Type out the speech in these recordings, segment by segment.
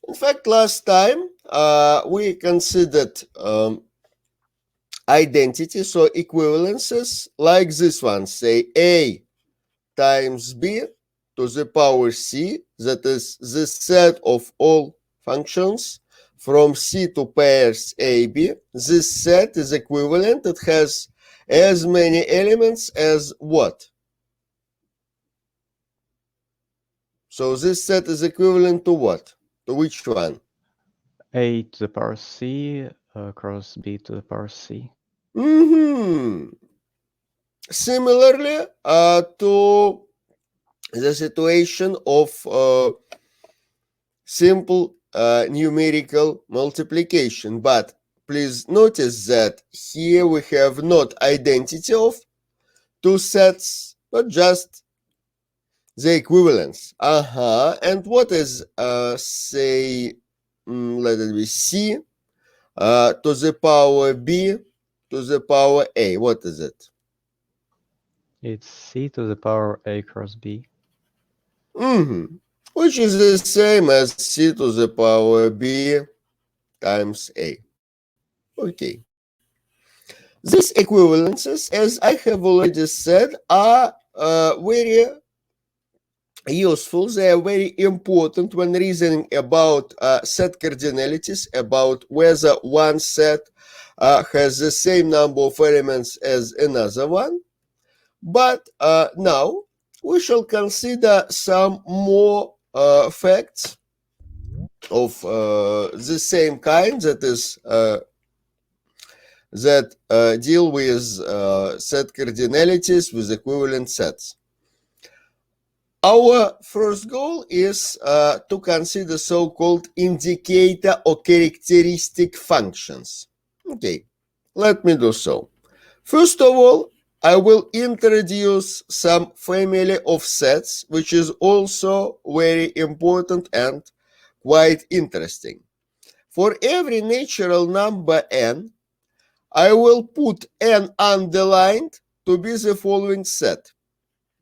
In fact, last time we considered identities or equivalences like this one. Say A times B to the power C, that is the set of all functions from C to pairs AB. This set is equivalent. It has as many elements as what? So this set is equivalent to what? To which one? A to the power C cross B to the power C. Similarly to the situation of simple numerical multiplication, but please notice that here we have not identity of two sets, but just the equivalence. And what is say let it be C to the power B to the power A? What is it? It's C to the power A cross B. Which is the same as C to the power B times A. Okay. These equivalences, as I have already said, are very useful. They are very important when reasoning about set cardinalities, about whether one set has the same number of elements as another one. But now we shall consider some more facts of the same kind, that is that deal with set cardinalities with equivalent sets. Our first goal is to consider so-called indicator or characteristic functions. Okay, let me do so. First of all, I will introduce some family of sets, which is also very important and quite interesting. For every natural number n, I will put n underlined to be the following set.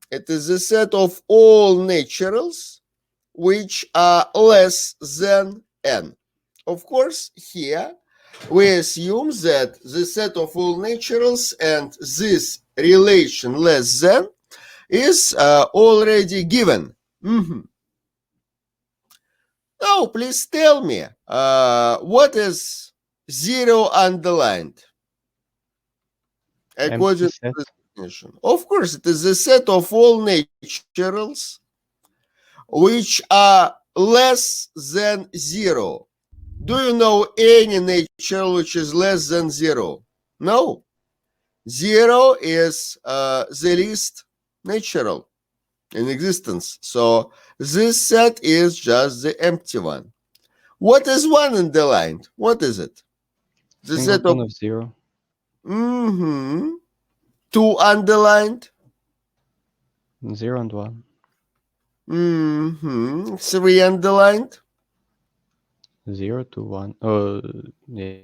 It is the set of all naturals which are less than n. Of course, here we assume that the set of all naturals and this relation less than is already given. Now, please tell me, what is 0 underlined? According to this definition. Of course, it is the set of all naturals which are less than 0. Do you know any natural which is less than 0? No. 0 is the least natural in existence. So this set is just the empty one. What is 1 underlined? What is it? The set of 0. 2 underlined? 0 and 1. 3 underlined? 0 to 1. Yeah.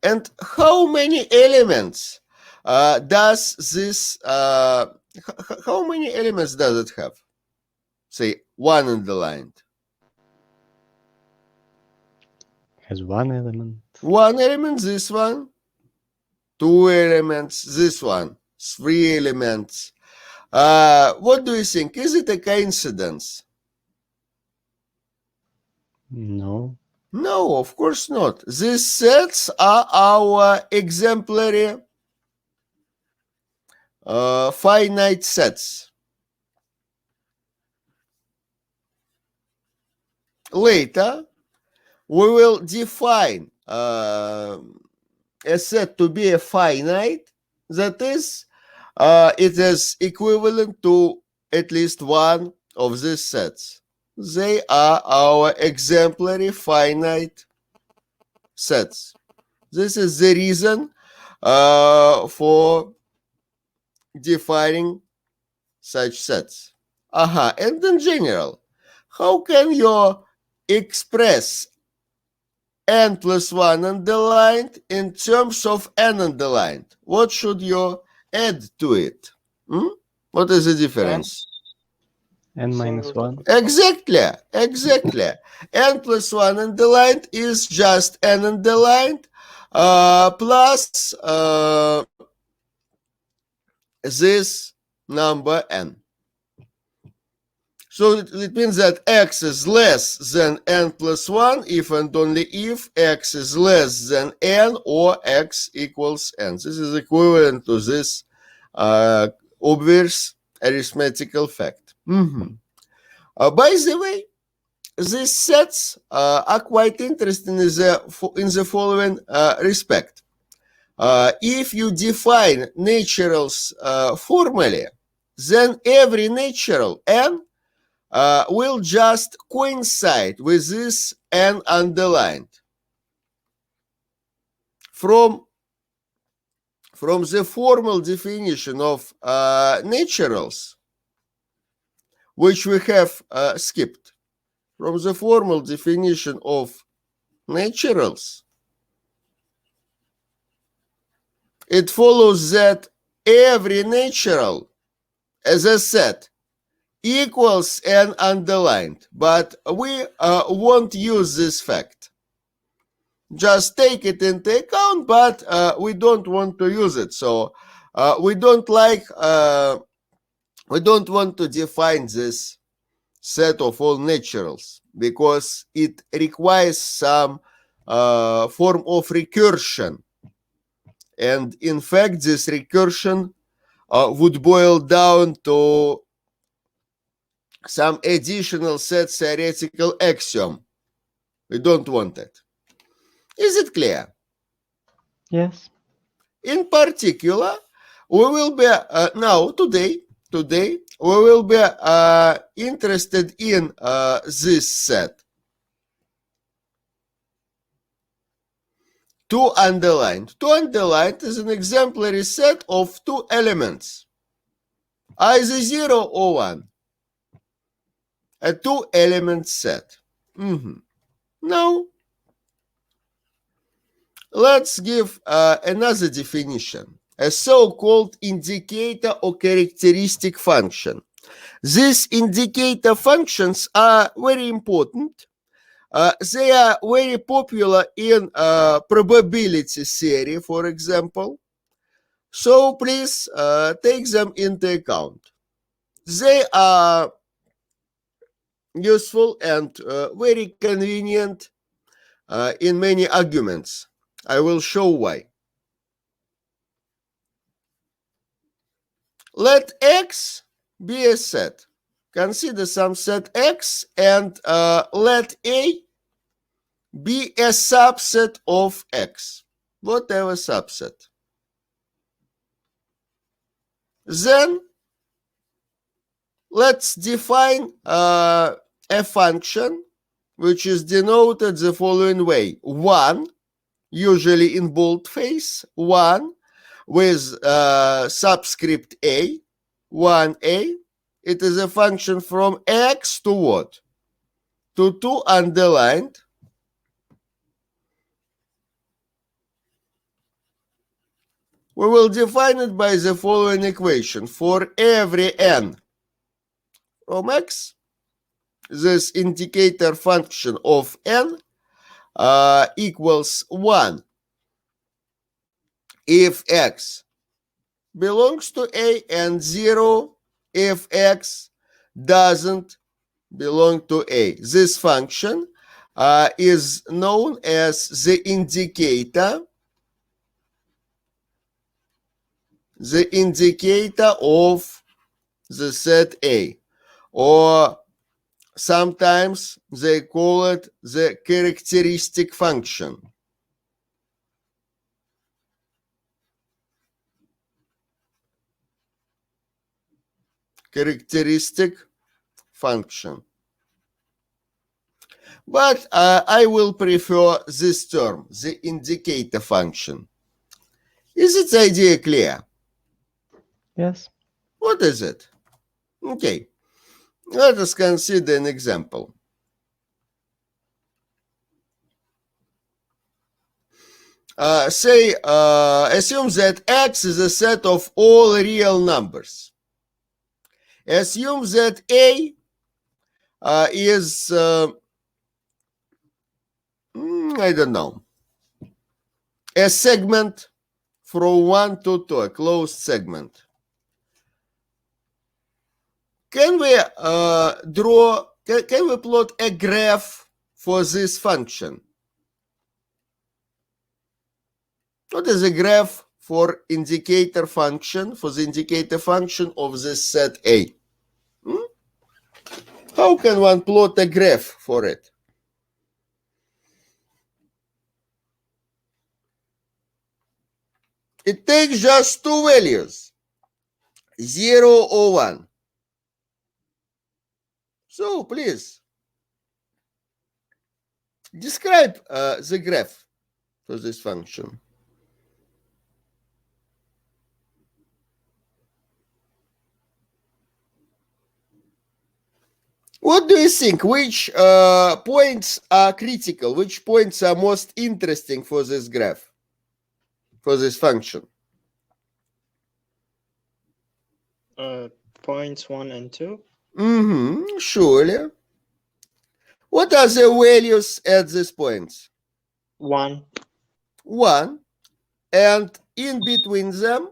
And how many elements does this, how many elements does it have? Say 1 underlined. Has 1 element. 1 element, this one. 2 elements, this one. 3 elements. What do you think? Is it a coincidence? No. No, of course not. These sets are our exemplary finite sets. Later, we will define a set to be a finite, that is, it is equivalent to at least one of these sets. They are our exemplary finite sets. This is the reason for defining such sets. And in general, how can you express n plus 1 underlined in terms of n underlined? What should you add to it? What is the difference? n minus 1. Exactly. N plus 1 underlined is just n underlined plus this number n. So it means that x is less than n plus 1 if and only if x is less than n or x equals n. This is equivalent to this obvious arithmetical fact. By the way, these sets are quite interesting in the following respect. If you define naturals formally, then every natural n will just coincide with this n underlined. From the formal definition of naturals, which we have skipped, from the formal definition of naturals, it follows that every natural, as I said, equals n underlined, but we won't use this fact. Just take it into account, but we don't want to use it. So we don't want to define this set of all naturals because it requires some form of recursion. And in fact, this recursion would boil down to some additional set theoretical axiom. We don't want it. Is it clear? Yes. In particular, we will be today we will be interested in this set. Two underlined is an exemplary set of two elements, either 0 or 1. A two-element set. Now, let's give another definition, a so-called indicator or characteristic function. These indicator functions are very important. They are very popular in probability theory, for example. So please take them into account. They are useful and very convenient in many arguments. I will show why. Let X be a set. Consider some set X and let A be a subset of X, whatever subset. Then let's define a function which is denoted the following way. 1, usually in boldface, 1 with subscript A, 1A. It is a function from X to what? To 2 underlined. We will define it by the following equation. For every n from X, this indicator function of n equals 1 if X belongs to A and 0 if X doesn't belong to A. This function is known as the indicator of the set A, or sometimes they call it the characteristic function. Characteristic function. But I will prefer this term, the indicator function. Is its idea clear? Yes. What is it? Okay, let us consider an example. Assume that X is a set of all real numbers. Assume that A is, I don't know, a segment from 1 to 2, a closed segment. Can we can we plot a graph for this function? What is a graph for indicator function, for the indicator function of this set A? How can one plot a graph for it? It takes just two values, 0 or 1. So please, describe the graph for this function. What do you think? Which points are critical? Which points are most interesting for this graph, for this function? Points 1 and 2. Surely. What are the values at these points? 1. 1. And in between them?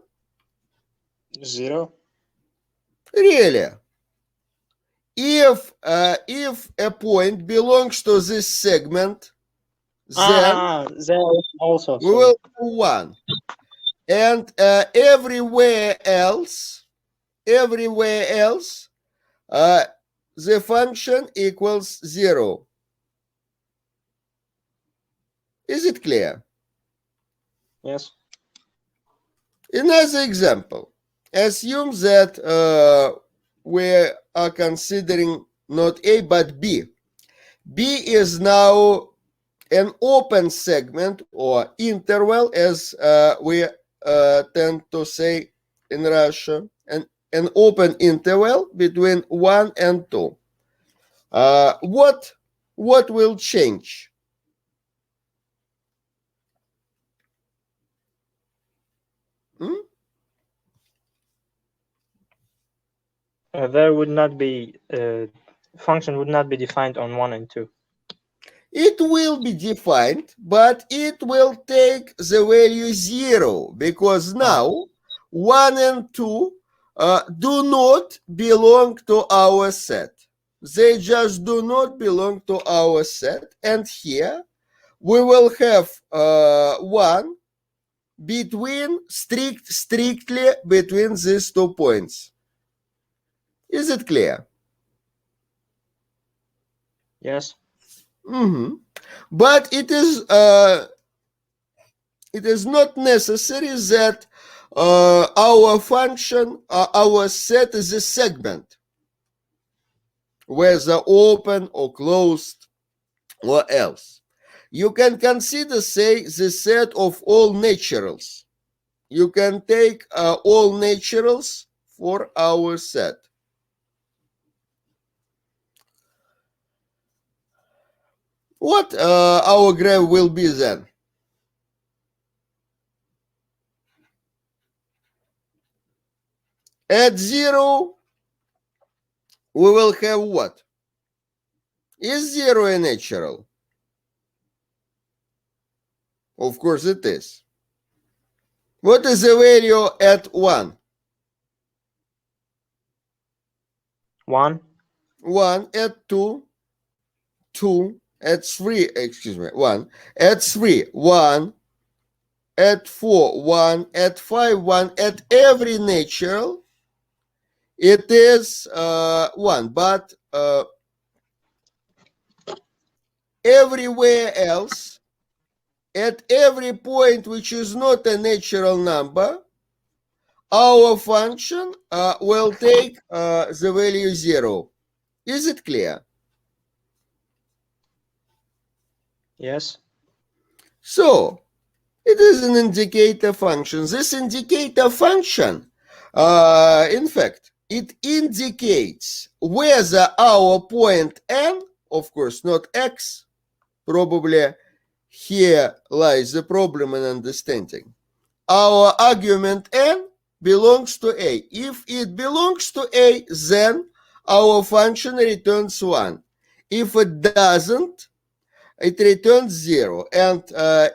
0. Really? If a point belongs to this segment, then there also. We will do 1. And everywhere else, the function equals 0. Is it clear? Yes. Another example. Assume that we are considering not A but B. B is now an open segment or interval, as we tend to say in Russia, an open interval between 1 and 2. What will change? There would not be function would not be defined on 1 and 2. It will be defined, but it will take the value 0, because now 1 and 2 do not belong to our set. They just do not belong to our set. And here we will have 1 strictly between these 2 points. Is it clear? Yes. But it is not necessary that our function, our set is a segment, whether open or closed or else. You can consider, say, the set of all naturals. You can take all naturals for our set. What our graph will be then? At 0, we will have what? Is 0 a natural? Of course it is. What is the value at 1? 1. 1 at 2, 2 at 3, 1 at 3, 1 at 4, 1 at 5, 1 at every natural, it is 1, but everywhere else, at every point which is not a natural number, our function will take the value 0. Is it clear? Yes. So, it is an indicator function. This indicator function, in fact, it indicates whether our point n, of course not x, probably here lies the problem in understanding. Our argument n belongs to A. If it belongs to A, then our function returns 1. If it doesn't, it returns 0. And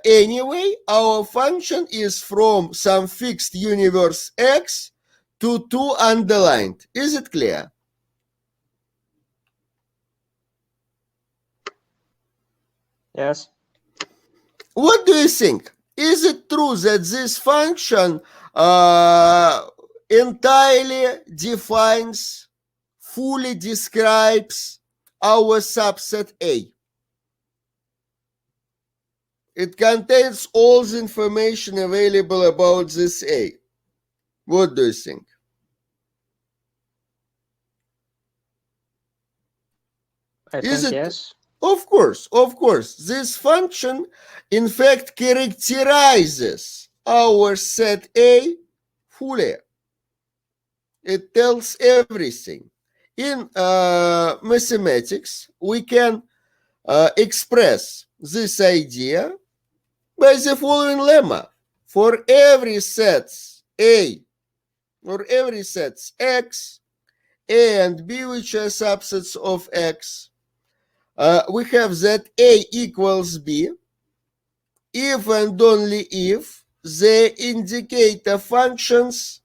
anyway, our function is from some fixed universe X to 2 underlined. Is it clear? Yes. What do you think? Is it true that this function entirely defines, fully describes our subset A? It contains all the information available about this A. What do you think? I Is think it? yes. Of course. This function, in fact, characterizes our set A fully. It tells everything. In mathematics, we can express this idea by the following lemma. For every set A, or every set X, A and B, which are subsets of X, we have that A equals B if and only if the indicator functions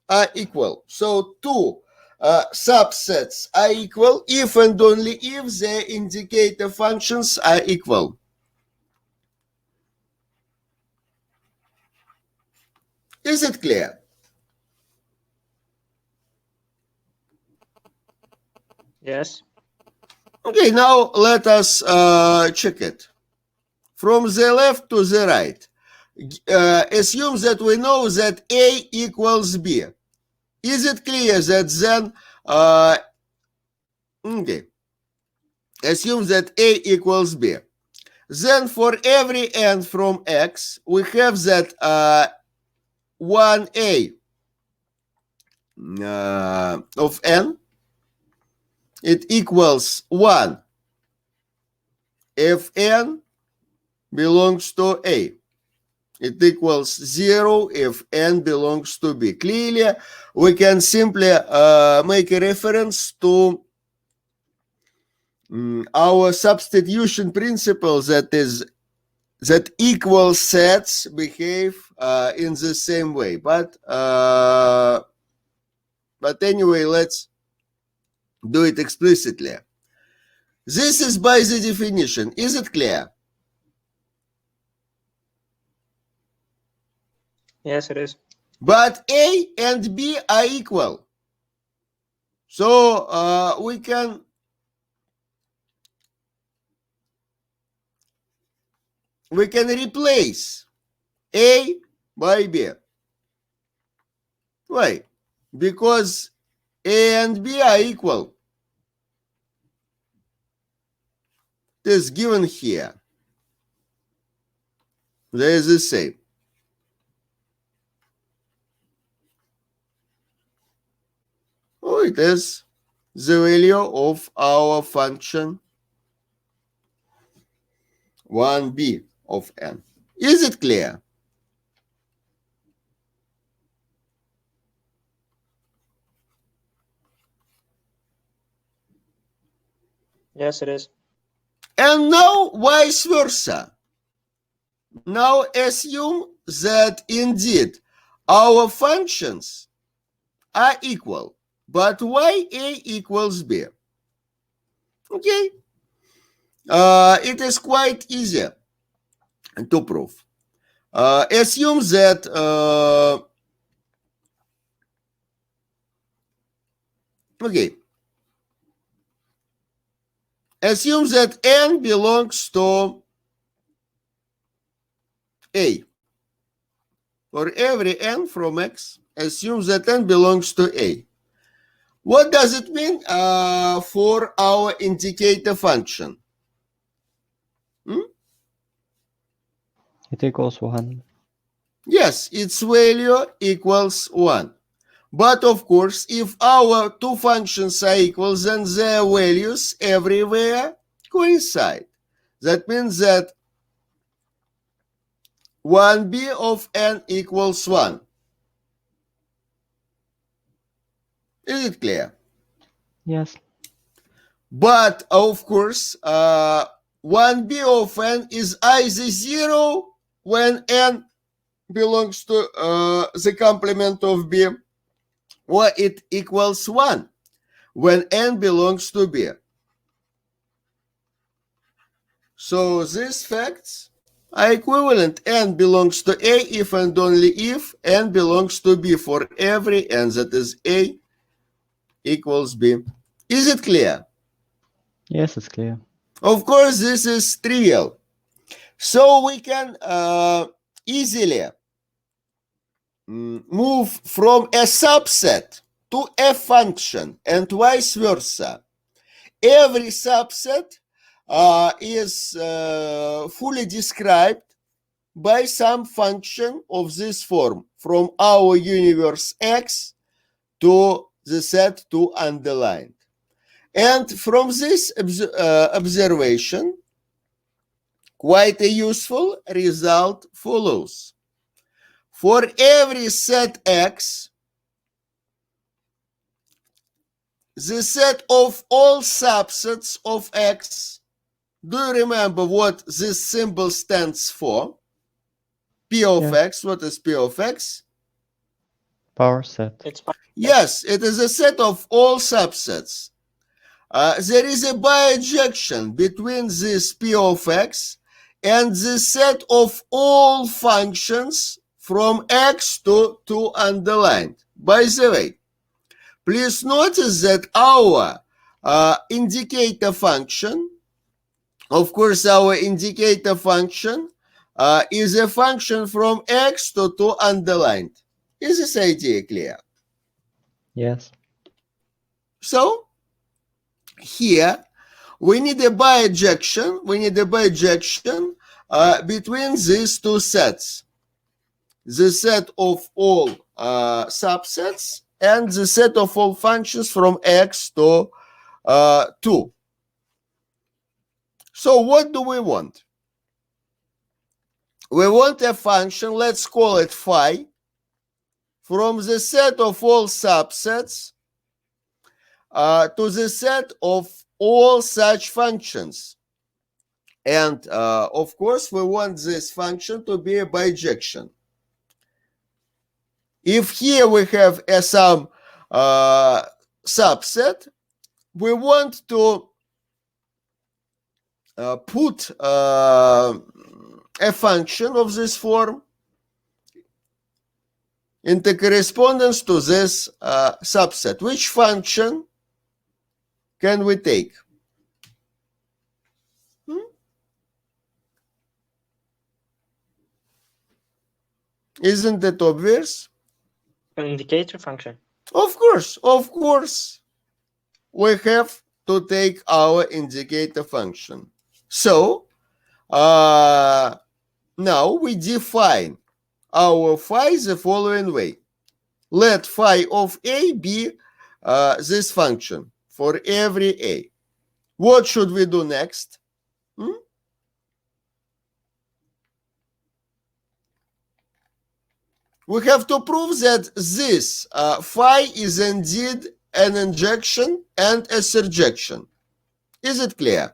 are equal. So two subsets are equal if and only if the indicator functions are equal. Is it clear? Yes. Okay, now let us check it. From the left to the right. Assume that we know that A equals B. Is it clear that then, okay, assume that A equals B. Then for every n from X, we have that 1A of n, it equals 1 if n belongs to A. It equals 0 if n belongs to B. Clearly, we can simply make a reference to our substitution principle, that is, that equal sets behave in the same way. But anyway, let's do it explicitly. This is by the definition. Is it clear? Yes, it is. But A and B are equal. So we can replace A by B. Why? Because A and B are equal. It is given here. They are the same. Oh, it is the value of our function 1b of n. Is it clear? Yes, it is. And now vice versa. Now assume that indeed our functions are equal, but why A equals B? Okay. It is quite easy to prove. Assume that okay. Assume that n belongs to A. For every n from X, assume that n belongs to A. What does it mean for our indicator function? It equals 1. Yes, its value equals 1. But of course, if our two functions are equal, then their values everywhere coincide. That means that 1b of n equals 1. Is it clear? Yes. But of course, 1b of n is either 0 when n belongs to the complement of b, or it equals 1 when n belongs to b. So these facts are equivalent. N belongs to A if and only if n belongs to B for every n that is A equals B. Is it clear? Yes, it's clear. Of course, this is trivial. So we can easily move from a subset to a function and vice versa. Every subset is fully described by some function of this form from our universe X to the set 2 underlined. And from this observation, quite a useful result follows. For every set X, the set of all subsets of X, do you remember what this symbol stands for? P of Yes. X, what is P of X? Power set. It's Yes, it is a set of all subsets. There is a bijection between this P of X and the set of all functions from X to 2 underlined. By the way, please notice that our indicator function, of course, our indicator function is a function from X to 2 underlined. Is this idea clear? Yes. So, here we need a bijection. We need a bijection between these two sets: the set of all subsets and the set of all functions from X to 2. So what do we want? We want a function, let's call it phi, from the set of all subsets to the set of all such functions. And of course, we want this function to be a bijection. If here we have some subset, we want to put a function of this form into correspondence to this subset. Which function can we take? Isn't it obvious? an indicator function. Of course. We have to take our indicator function. So, now we define our phi the following way. Let phi of A be this function for every A. What should we do next? We have to prove that this phi is indeed an injection and a surjection. Is it clear?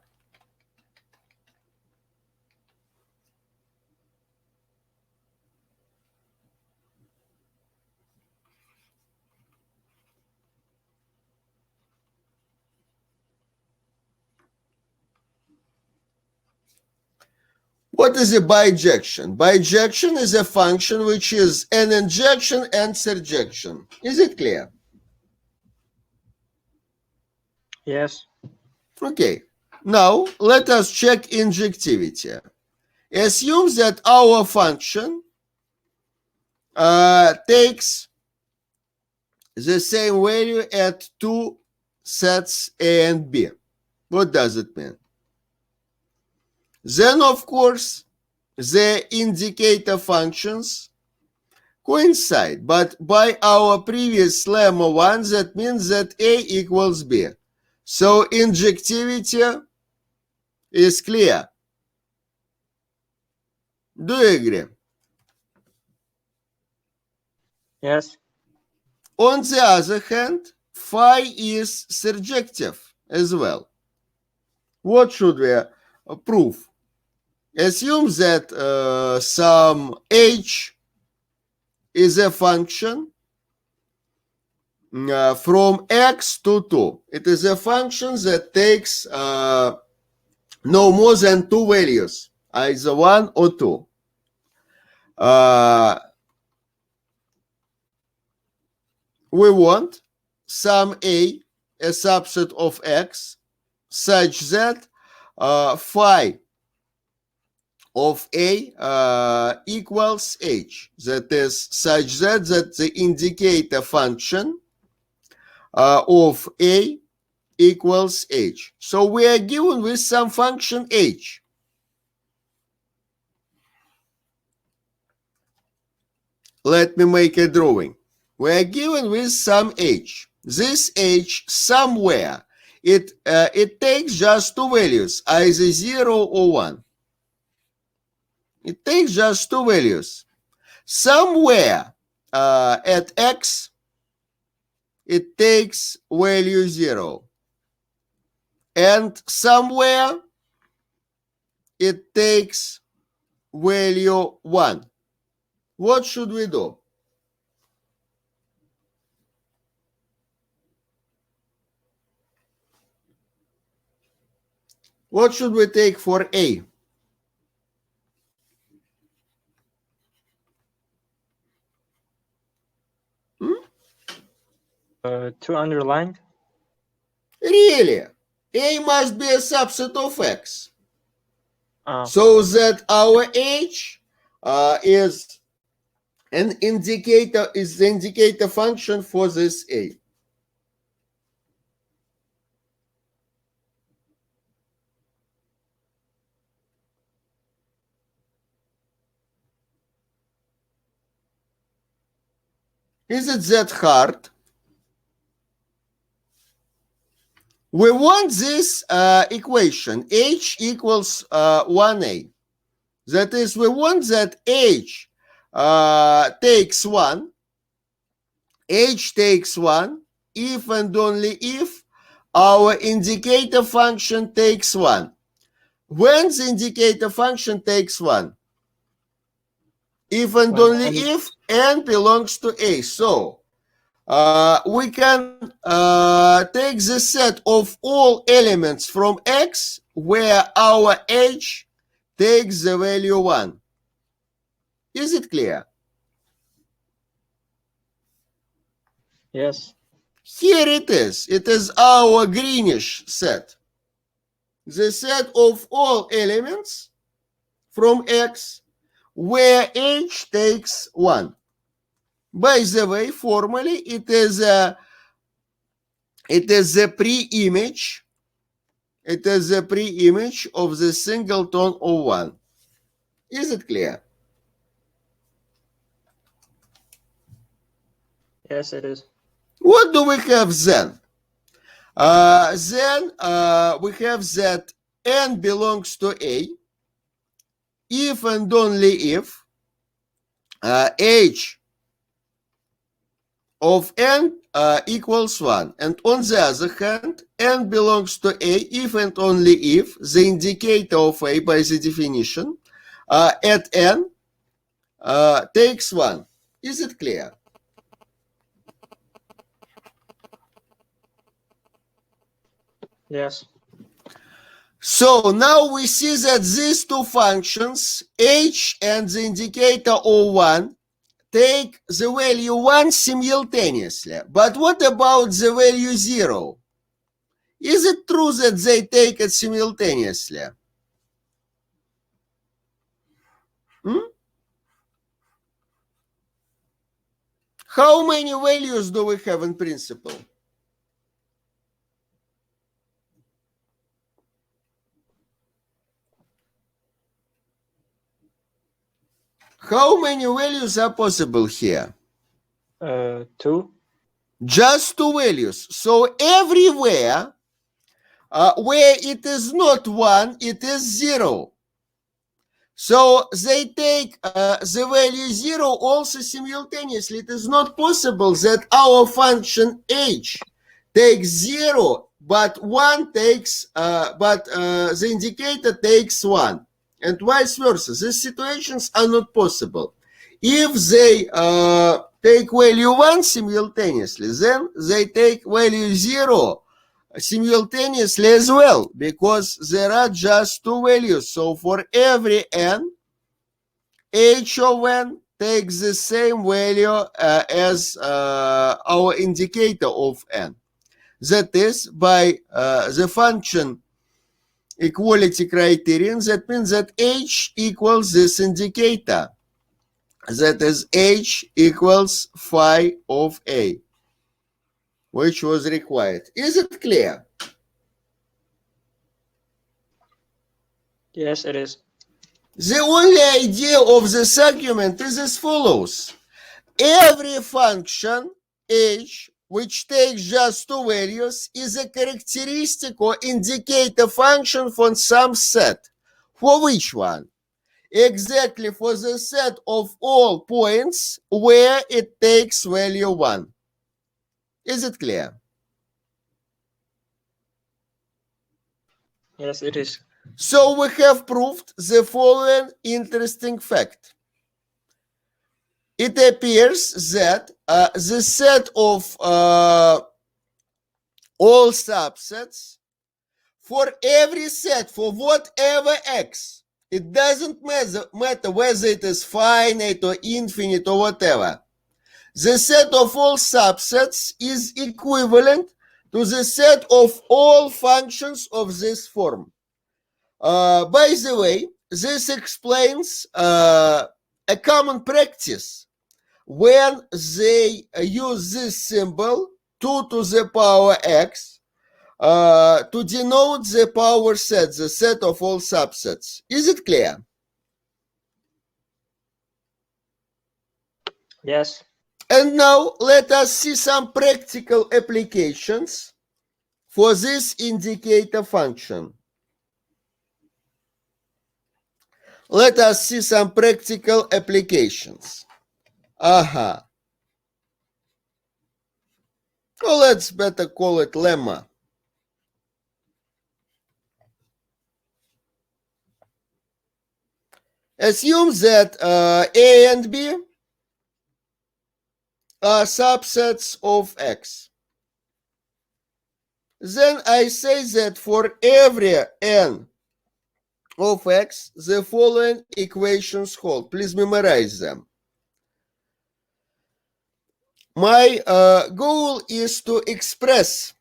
What is a bijection? Bijection is a function which is an injection and surjection. Is it clear? Yes. Okay. Now, let us check injectivity. Assume that our function takes the same value at two sets A and B. What does it mean? Then, of course, the indicator functions coincide, but by our previous lemma 1, that means that A equals B. So injectivity is clear. Do you agree? Yes. On the other hand, phi is surjective as well. What should we prove? Assume that some h is a function from x to 2. It is a function that takes no more than two values, either 1 or 2. We want some a subset of x, such that phi of a equals h. That is such that the indicator function of a equals h. So we are given with some function h. Let me make a drawing. We are given with some h. This h somewhere, it takes just two values, either 0 or 1. It takes just two values. Somewhere at x, it takes value 0. And somewhere, it takes value 1. What should we do? What should we take for a? Two underlined. Really? A must be a subset of x. Oh. So that our h is an indicator, is the indicator function for this a. Is it that hard? We want this equation, h equals 1a. That is, we want that h takes 1, h takes 1, if and only if our indicator function takes 1. When the indicator function takes 1? If and only if n belongs to a. So we can take the set of all elements from x where our h takes the value 1. Is it clear? Yes. Here it is. It is our greenish set. The set of all elements from x where h takes 1. By the way, formally, it is the pre-image. It is the pre-image of the singleton of 1. Is it clear? Yes, it is. What do we have then? Then we have that n belongs to a if and only if h of n equals 1. And on the other hand, n belongs to a if and only if the indicator of a, by the definition, at n takes 1. Is it clear? Yes. So now we see that these two functions, h and the indicator of 1, take the value 1 simultaneously. But what about the value 0? Is it true that they take it simultaneously? How many values do we have in principle? How many values are possible here? 2. Just two values. So everywhere where it is not 1, it is 0. So they take the value 0 also simultaneously. It is not possible that our function h takes 0, but the indicator takes 1, and vice versa. These situations are not possible. If they take value 1 simultaneously, then they take value 0 simultaneously as well, because there are just two values. So for every n, h of n takes the same value as our indicator of n. That is, by the function equality criterion, that means that h equals this indicator. That is, h equals phi of a, which was required. Is it clear? Yes, it is. The only idea of this argument is as follows. Every function h which takes just two values is a characteristic or indicator function for some set. For which one? Exactly for the set of all points where it takes value 1. Is it clear? Yes, it is. So we have proved the following interesting fact. It appears that the set of all subsets for every set, for whatever x, it doesn't matter whether it is finite or infinite or whatever, the set of all subsets is equivalent to the set of all functions of this form. By the way, this explains a common practice when they use this symbol 2 to the power x to denote the power set, the set of all subsets. Is it clear? Yes. And now let us see some practical applications for this indicator function. Let us see some practical applications. Well, let's better call it lemma. Assume that A and B are subsets of X. Then I say that for every n of X, the following equations hold. Please memorize them. My goal is to express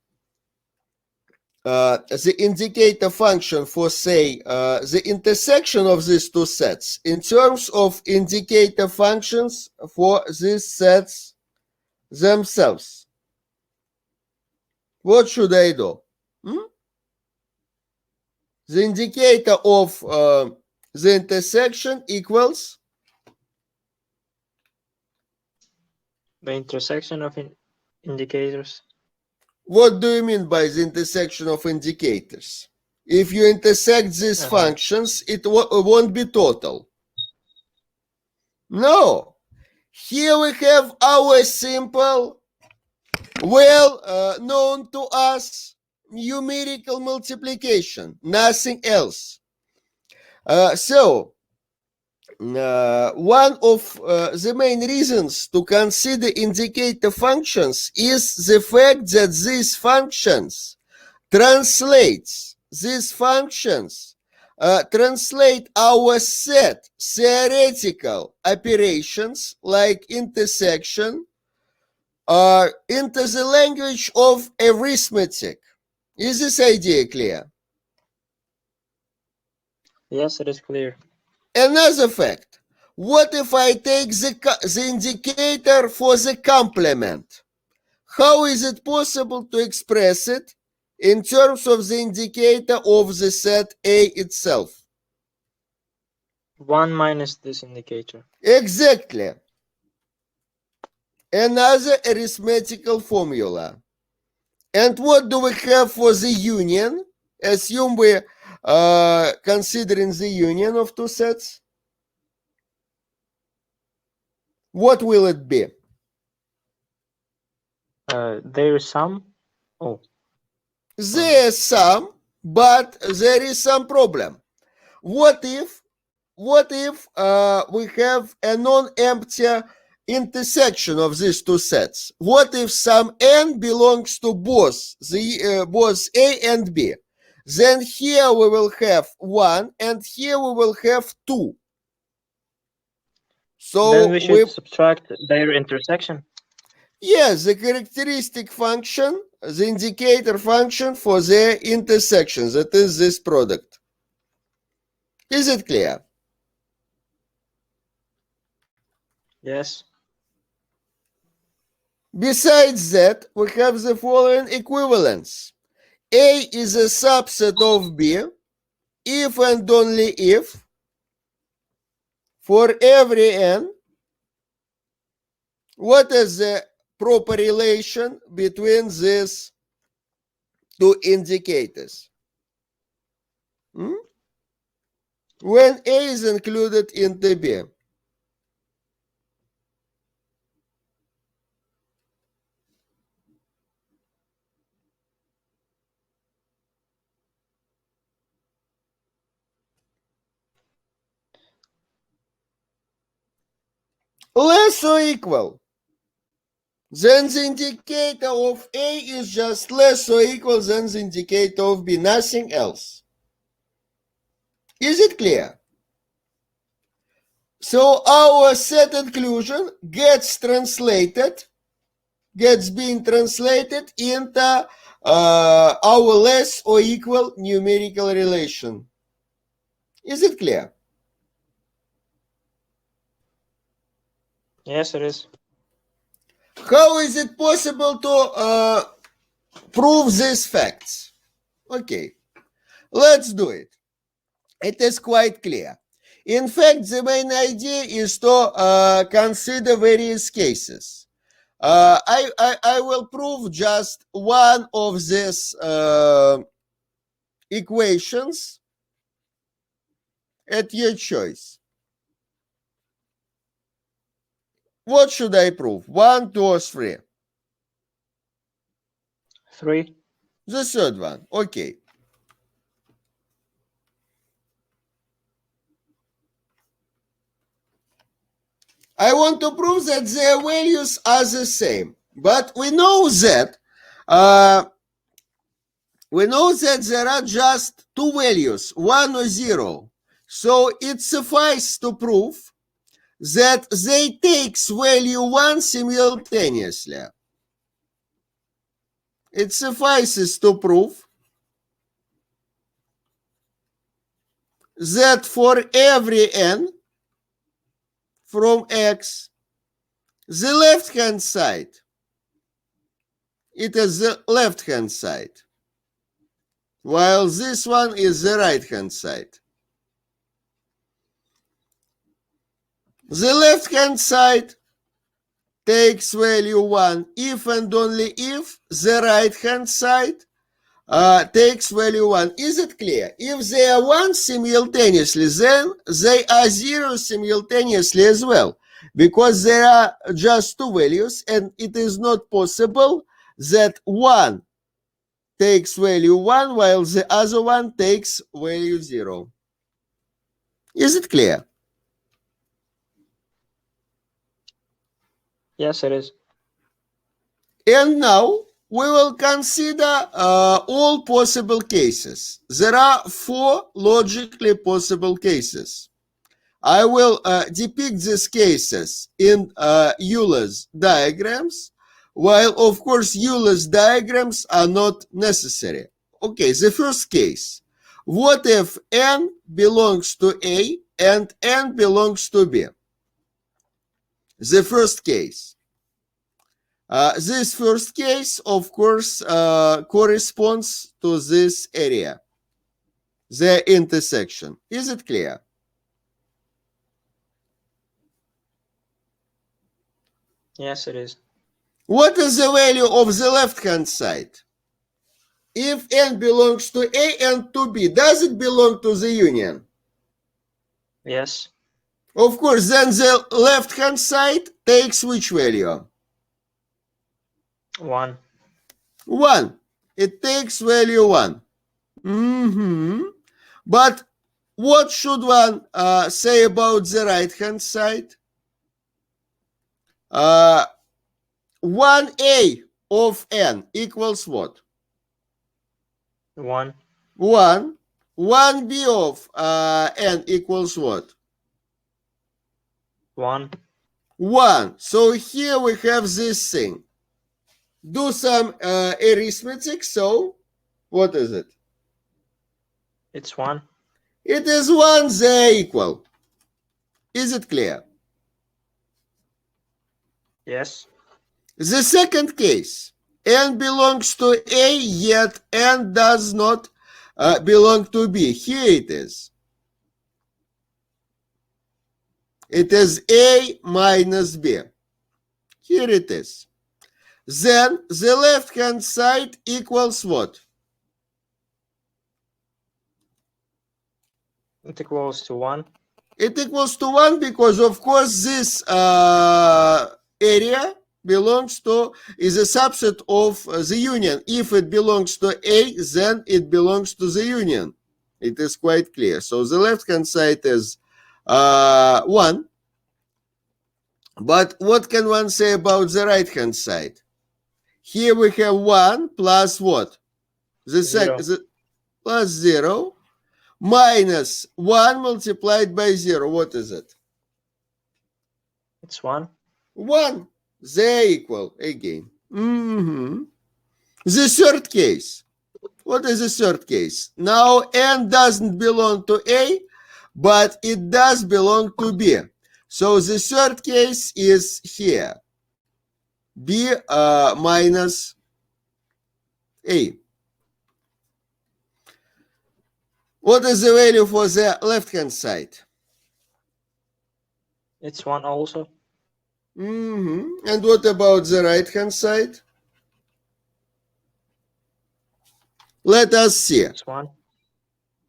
the indicator function for, say, the intersection of these two sets in terms of indicator functions for these sets themselves. What should I do? The indicator of the intersection equals The intersection of indicators. What do you mean by the intersection of indicators? If you intersect these functions, it won't be total. No. Here we have our simple, well known to us, numerical multiplication, nothing else. One of the main reasons to consider indicator functions is the fact that these functions translate our set theoretical operations like intersection into the language of arithmetic. Is this idea clear? Yes, it is clear. Another fact, what if I take the indicator for the complement? How is it possible to express it in terms of the indicator of the set A itself? 1 minus this indicator. Exactly. Another arithmetical formula. And what do we have for the union? Assume we're considering the union of two sets. What will it be? Their sum Oh, There is some, but there is some problem. What if we have a non-empty intersection of these two sets? What if some n belongs to both both A and B? Then here we will have 1 and here we will have 2. So then we should subtract their intersection. yes, the characteristic function, the indicator function for their intersection, that is this product. Is it clear? Yes. Besides that, we have the following equivalence. A is a subset of B if and only if for every n, what is the proper relation between these two indicators? When A is included into B. Less or equal. Then the indicator of A is just less or equal than the indicator of B, nothing else. Is it clear? So our set inclusion gets being translated into our less or equal numerical relation. Is it clear? Yes, it is. How is it possible to prove these facts? Okay, let's do it. It is quite clear. In fact, the main idea is to consider various cases. I will prove just one of these equations at your choice. What should I prove? 1, 2, or 3? 3. The third one. Okay. I want to prove that their values are the same. But we know that there are just two values, 1 or 0. So it suffices to prove that they takes value 1 simultaneously. It suffices to prove that for every n from x, the left-hand side, it is the left-hand side, while this one is the right-hand side. The left-hand side takes value 1 if and only if the right-hand side takes value 1. Is it clear? If they are 1 simultaneously, then they are 0 simultaneously as well, because there are just two values, and it is not possible that one takes value 1 while the other one takes value 0. Is it clear? Yes, it is. And now we will consider all possible cases. There are 4 logically possible cases. I will depict these cases in Euler's diagrams, while of course Euler's diagrams are not necessary. Okay, the first case. What if n belongs to A and n belongs to B? The first case. This first case, of course, corresponds to this area, the intersection. Is it clear? Yes, it is. What is the value of the left-hand side? If n belongs to A and to B, does it belong to the union? Yes. Of course, then the left-hand side takes which value? 1. 1. It takes value 1. But what should one say about the right-hand side? 1a of n equals what? 1. 1. 1b of n equals what? 1. 1. So here we have this thing. Do some arithmetic. So what is it? It's 1. It is 1, they equal. Is it clear? Yes. The second case, n belongs to A, yet n does not belong to B. Here it is. It is A minus B. Here it is. Then the left-hand side equals what? It equals to 1. It equals to 1 because, of course, this area belongs to, is a subset of the union. If it belongs to A, then it belongs to the union. It is quite clear. So the left-hand side is 1. But what can one say about the right-hand side? Here we have 1 plus what? Plus 0 minus 1 multiplied by 0. What is it? It's 1. 1. They equal again. The third case. What is the third case? Now n doesn't belong to A, but it does belong to B. So the third case is here. B minus A. What is the value for the left-hand side? It's 1 also. And what about the right-hand side? Let us see. It's 1.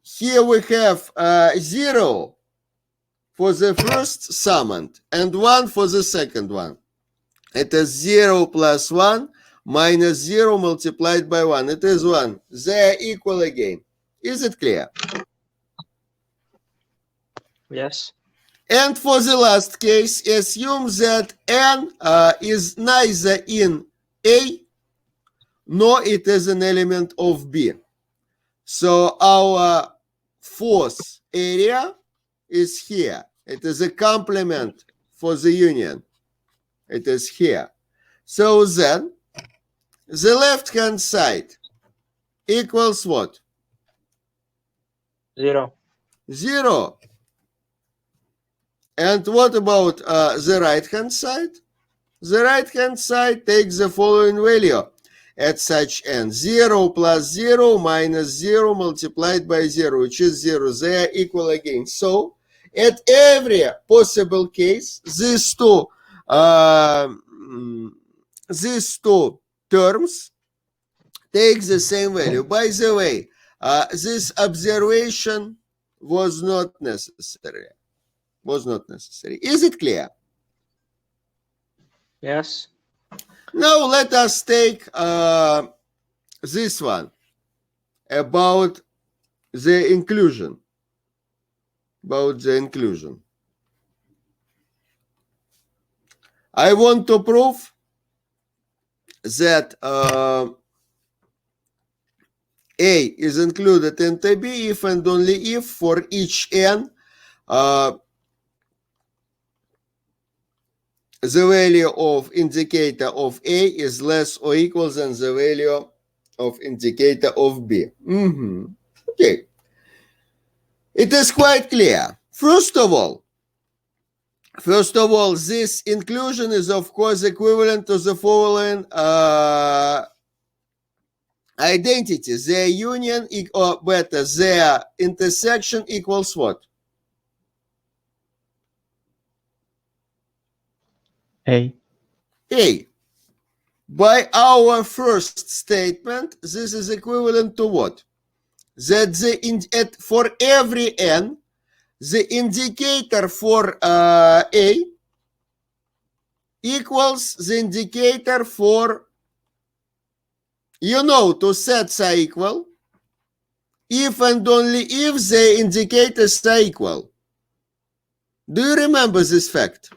Here we have 0 for the first summand and 1 for the second one. It is 0 plus 1 minus 0 multiplied by 1. It is 1. They are equal again. Is it clear? Yes. And for the last case, assume that n is neither in A nor it is an element of B. So our fourth area is here. It is a complement for the union. It is here. So then the left-hand side equals what? 0. 0. And what about the right-hand side? The right-hand side takes the following value at such n. 0 plus 0 minus 0 multiplied by 0, which is 0. They are equal again. So at every possible case, these two terms take the same value. By the way, this observation was not necessary. Is it clear? Yes. Now let us take this one about the inclusion. I want to prove that A is included in B if and only if for each n the value of indicator of A is less or equal than the value of indicator of B. Okay. It is quite clear. First of all, this inclusion is of course equivalent to the following identity. Their union, or better, their intersection equals what? A. By our first statement, this is equivalent to what? That for every n, the indicator for A equals the indicator for You know, two sets are equal if and only if the indicators are equal. Do you remember this fact?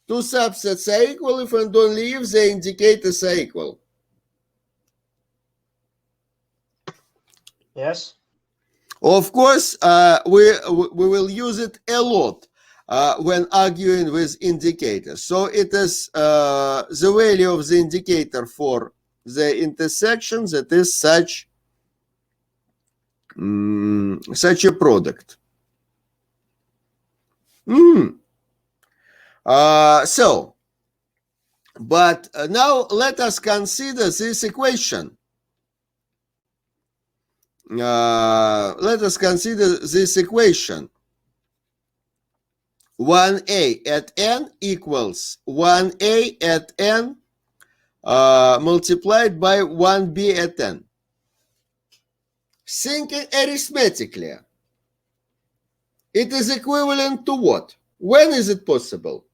Two subsets are equal if and only if the indicators are equal. Yes. Of course, we will use it a lot when arguing with indicators. So it is the value of the indicator for the intersection that is such a product. But now let us consider this equation. Let us consider this equation. 1a at n equals 1a at n multiplied by 1b at n. Thinking arithmetically, it is equivalent to what? When is it possible?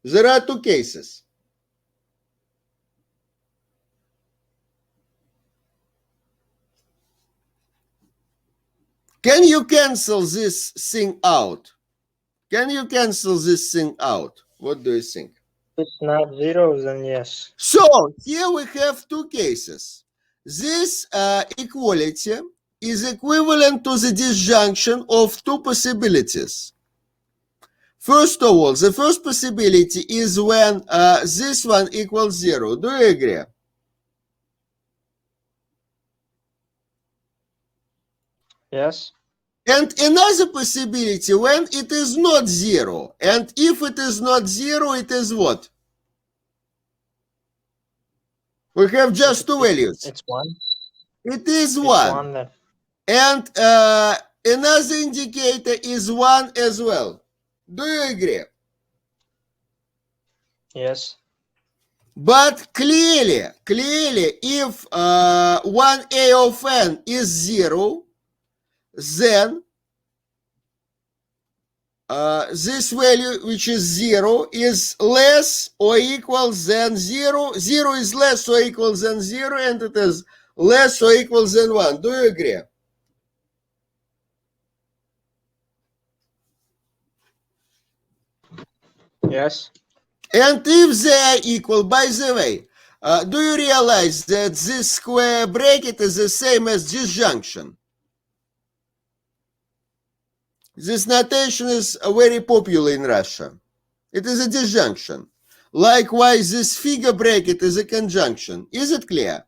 There are two cases. Can you cancel this thing out? Can you cancel this thing out? What do you think? If it's not 0, then yes. So here we have two cases. This equality is equivalent to the disjunction of two possibilities. First of all, the first possibility is when this one equals 0. Do you agree? Yes. And another possibility when it is not 0. And if it is not 0, it is what? We have just two values. It's 1. It is It's 1. 1 then. And another indicator is 1 as well. Do you agree? Yes. But clearly, if 1a of n is 0, then this value, which is 0, is less or equal than 0. 0 is less or equal than 0, and it is less or equal than 1. Do you agree? Yes. And if they are equal, by the way, do you realize that this square bracket is the same as disjunction? This notation is very popular in Russia. It is a disjunction. Likewise, this figure bracket is a conjunction. Is it clear?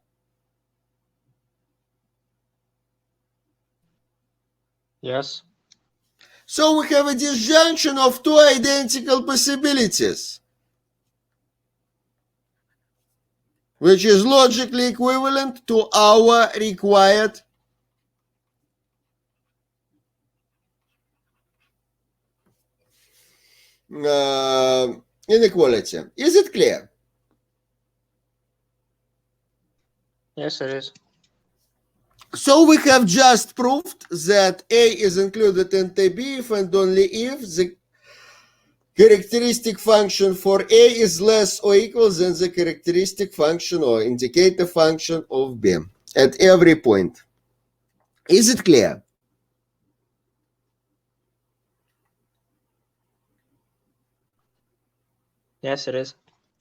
Yes. So we have a disjunction of two identical possibilities, which is logically equivalent to our required inequality. Is it clear? Yes, it is. So we have just proved that A is included in TB if and only if the characteristic function for A is less or equal than the characteristic function or indicator function of B at every point. Is it clear? Yes, it is.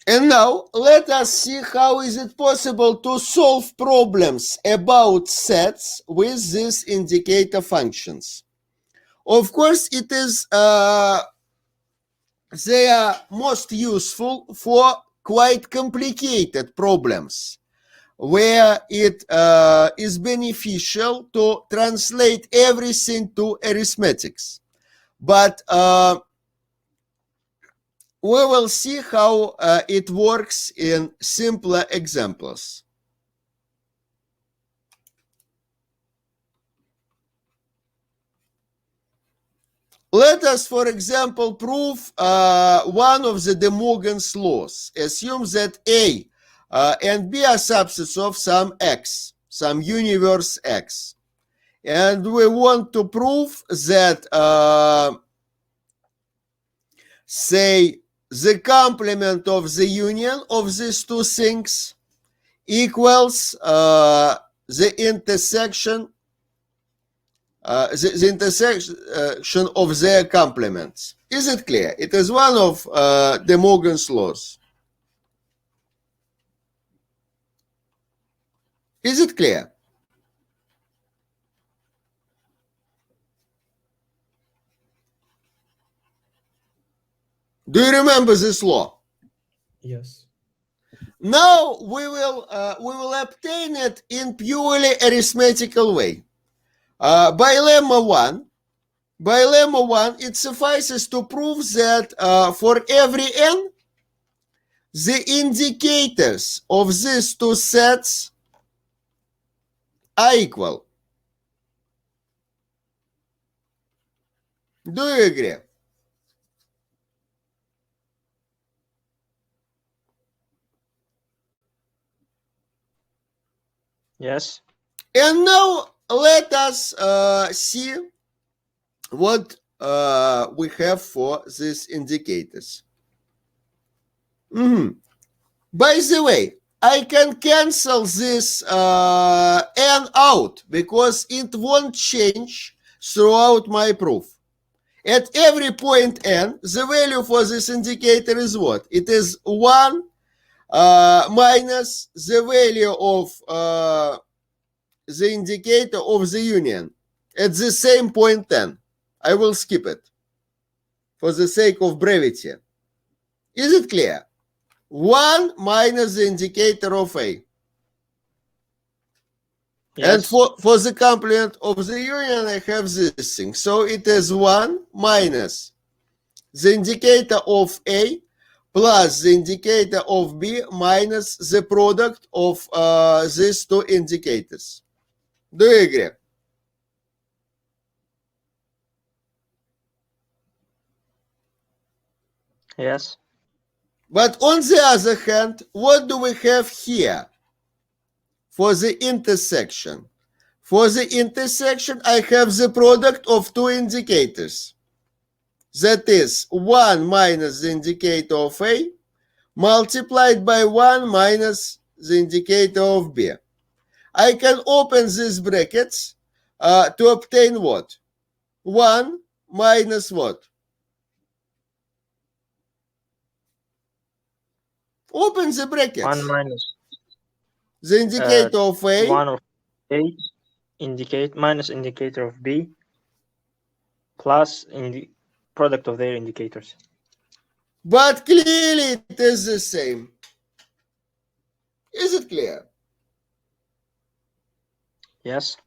And now let us see how is it possible to solve problems about sets with these indicator functions. Of course, it is they are most useful for quite complicated problems where it is beneficial to translate everything to arithmetics. But we will see how it works in simpler examples. Let us, for example, prove one of the De Morgan's laws. Assume that A and B are subsets of some X, some universe X. And we want to prove that, say, the complement of the union of these two things equals the intersection the intersection of their complements. Is it clear? It is one of De Morgan's laws. Is it clear? Do you remember this law? Yes. Now we will obtain it in purely arithmetical way. By lemma 1, it suffices to prove that for every n, the indicators of these two sets are equal. Do you agree? Yes. And now let us see what we have for these indicators. By the way, I can cancel this n out because it won't change throughout my proof. At every point n, the value for this indicator is what? It is 1 minus the value of the indicator of the union at the same point n. I will skip it for the sake of brevity. Is it clear? 1 minus the indicator of A. Yes. And for the complement of the union, I have this thing. So it is 1 minus the indicator of A plus the indicator of B minus the product of these two indicators. Do you agree? Yes. But on the other hand, what do we have here for the intersection? For the intersection, I have the product of two indicators. That is 1 minus the indicator of A multiplied by 1 minus the indicator of B. I can open these brackets to obtain what? 1 minus what? Open the brackets. 1 minus the indicator of A. 1 of A minus indicator of B plus in the product of their indicators. But clearly it is the same. Is it clear? Yes.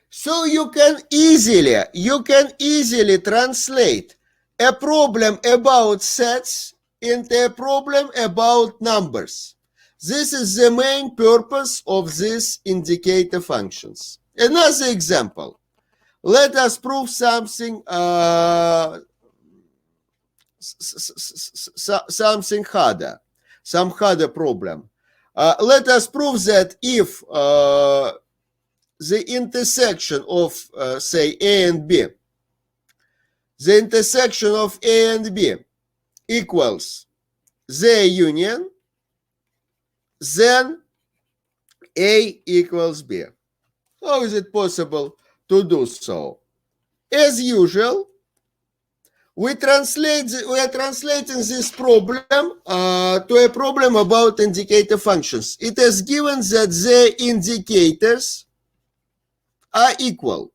So you can easily translate a problem about sets into a problem about numbers. This is the main purpose of these indicator functions. Another example. Let us prove something something harder, some harder problem. Let us prove that if the intersection of, say, A and B, the intersection of A and B equals their union, then A equals B. How is it possible to do so? As usual, we are translating this problem to a problem about indicator functions. It is given that the indicators are equal,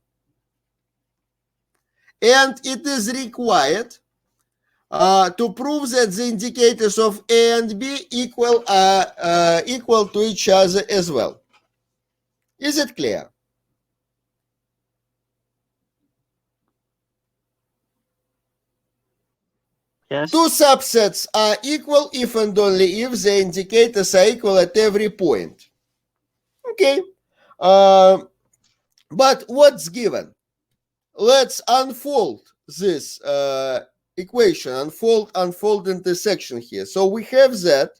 and it is required to prove that the indicators of A and B equal to each other as well. Is it clear? Yes. Two subsets are equal if and only if the indicators are equal at every point. Okay. But what's given? Let's unfold this equation, unfold intersection here. So we have that.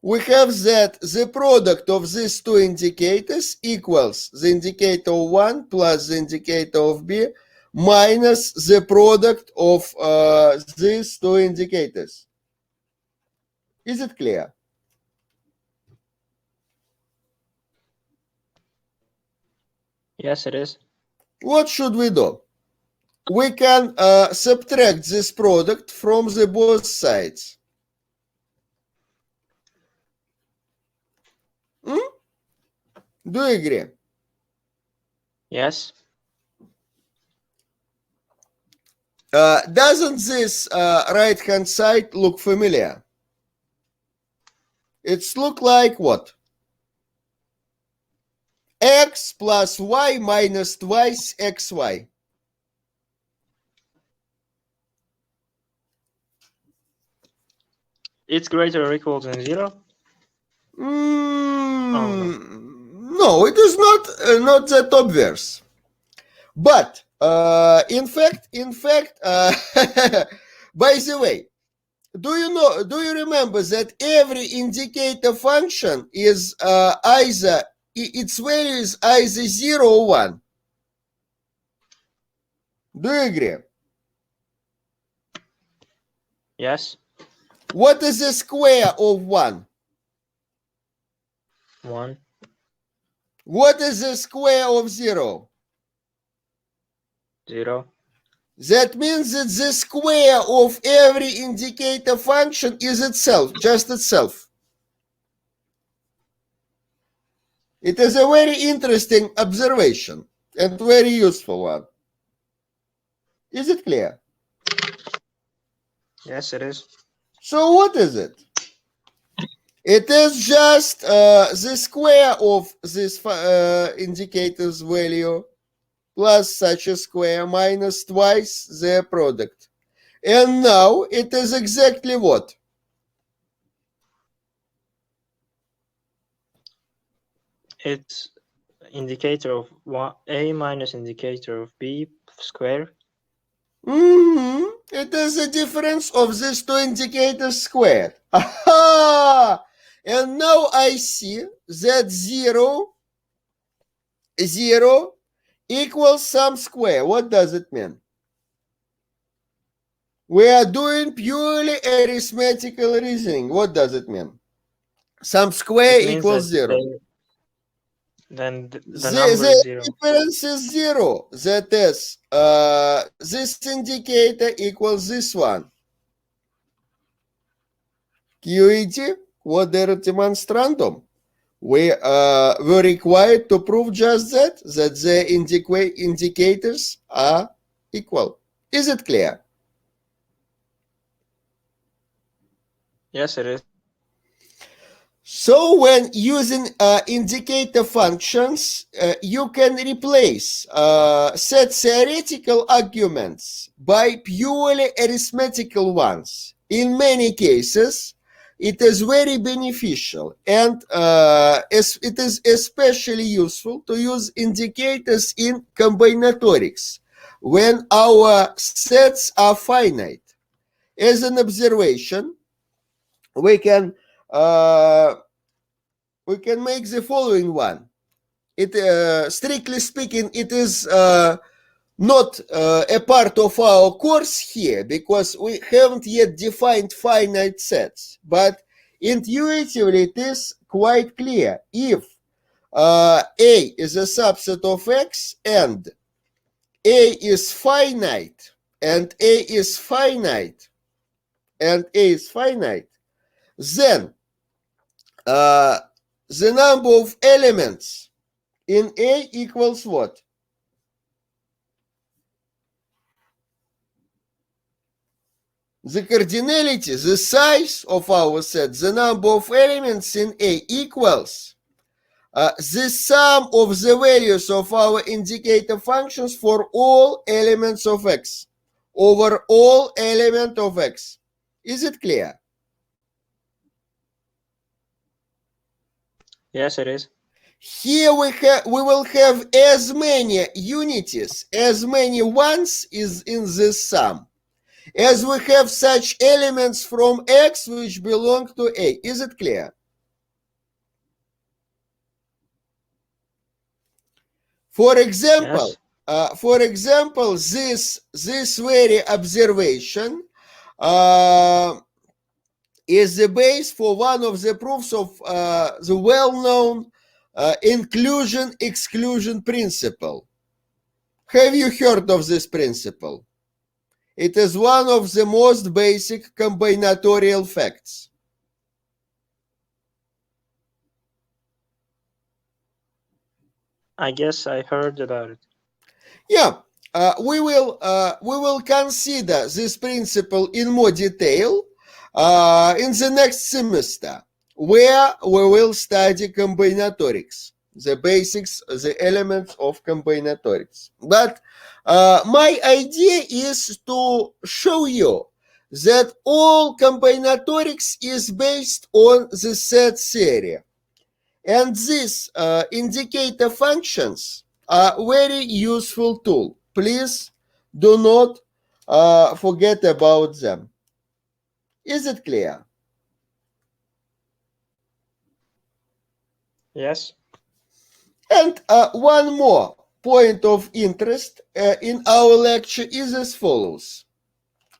We have that the product of these two indicators equals the indicator of 1 plus the indicator of B minus the product of these two indicators. Is it clear? Yes, it is. What should we do? We can subtract this product from the both sides. Do you agree? Yes. Doesn't this right-hand side look familiar? It's look like what? X plus y minus twice xy. It's greater or equal than 0? No, it is not that obvious. But in fact, by the way, do you remember that every indicator function is either its value is either 0 or 1? Do you agree? Yes. What is the square of 1? 1. What is the square of 0? 0. That means that the square of every indicator function is itself, just itself. It is a very interesting observation and very useful one. Is it clear? Yes, it is. So what is it? It is just the square of this indicator's value plus such a square minus twice their product. And now it is exactly what? It's indicator of A minus indicator of B square. It is the difference of these two indicators squared. Aha! And now I see that 0 equals some square. What does it mean? We are doing purely arithmetical reasoning. What does it mean? Some square equals 0. Then the number The is 0. difference is 0. That is, this indicator equals this one. QED, quadrant demonstrandum. We were required to prove just that the indicators are equal. Is it clear? Yes, it is. So when using indicator functions, you can replace set theoretical arguments by purely arithmetical ones. In many cases, it is very beneficial, and it is especially useful to use indicators in combinatorics when our sets are finite. As an observation, we can make the following one. It strictly speaking, it is not a part of our course here because we haven't yet defined finite sets, but intuitively it is quite clear. If A is a subset of X and A is finite and A is finite and A is finite, then the number of elements in A equals what? The cardinality, the size of our set, the number of elements in A equals the sum of the values of our indicator functions for all elements of X over all element of X. Is it clear? Yes, it is. Here we will have as many unities, as many ones is in this sum, as we have such elements from X which belong to A. Is it clear? For example, this very observation is the base for one of the proofs of the well-known inclusion-exclusion principle. Have you heard of this principle? It is one of the most basic combinatorial facts. I guess I heard about it. Yeah, we will consider this principle in more detail in the next semester, where we will study combinatorics, the basics, the elements of combinatorics. But my idea is to show you that all combinatorics is based on the set theory. And these indicator functions are very useful tool. Please do not forget about them. Is it clear? Yes. And one more point of interest in our lecture is as follows.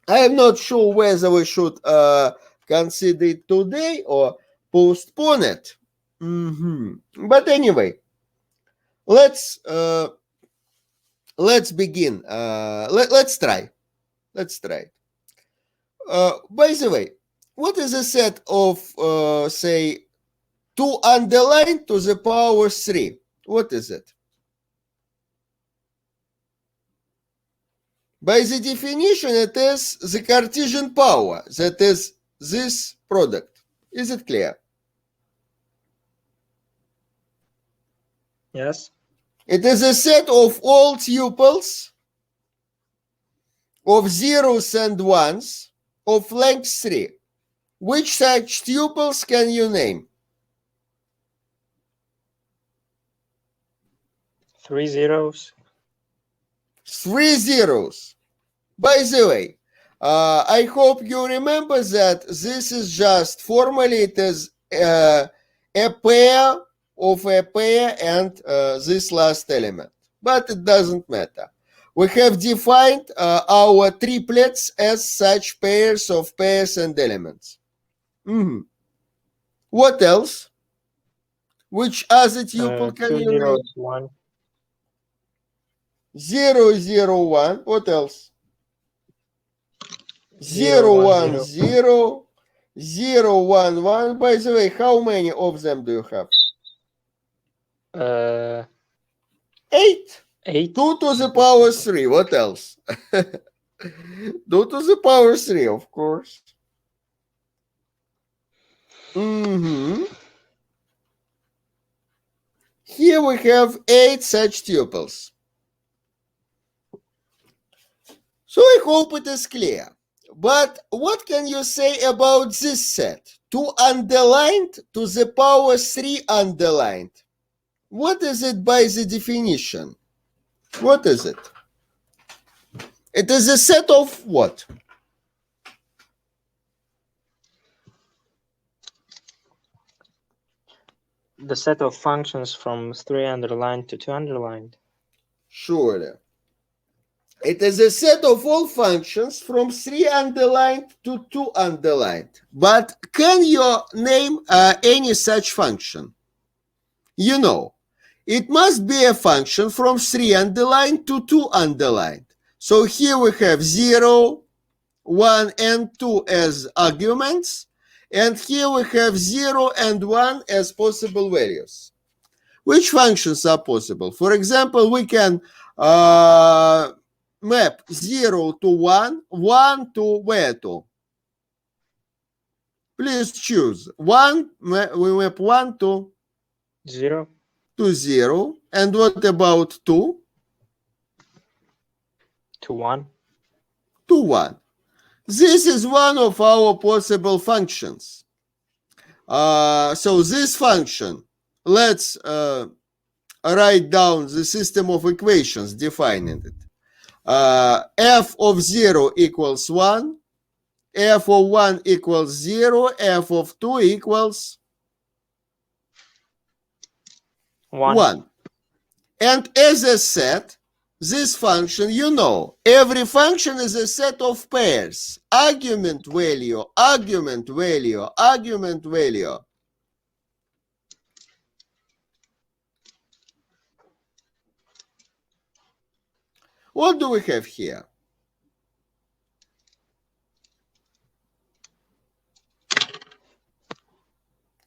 I am not sure whether we should consider it today or postpone it. But anyway, let's begin. Let's try. By the way, what is a set of say 2 underlined to the power 3? What is it? By the definition, it is the Cartesian power, that is this product. Is it clear? Yes. It is a set of all tuples of zeros and ones of length 3. Which such tuples can you name? 3 zeros. 3 zeros. By the way, I hope you remember that this is just formally it is a pair of a pair and this last element, but it doesn't matter. We have defined our triplets as such pairs of pairs and elements. What else? Which other tuple can 2 you zeros, name? 1. 0, 0, 1. What else? 0, 0, 1, 1, 0, 0, 1, 1. By the way, how many of them do you have? 8. 8. 2 to the power 3. What else? 2 to the power 3, of course. Here we have 8 such tuples. So I hope it is clear. But what can you say about this set? 2 underlined to the power 3 underlined. What is it by the definition? What is it? It is a set of what? The set of functions from 3 underlined to 2 underlined. Surely. It is a set of all functions from 3 underlined to 2 underlined. But can you name any such function? You know, it must be a function from 3 underlined to 2 underlined. So here we have 0, 1, and 2 as arguments. And here we have 0 and 1 as possible values. Which functions are possible? For example, we can map 0 to 1, 1 to where to? Please choose. 1, we map 1 to 0. To 0. And what about 2? To 1. To 1. This is one of our possible functions. So this function, let's write down the system of equations defining it. F of 0 equals 1, f of 1 equals 0, f of 2 equals 1. And as a set, this function, you know, every function is a set of pairs. Argument value, argument value, argument value. What do we have here?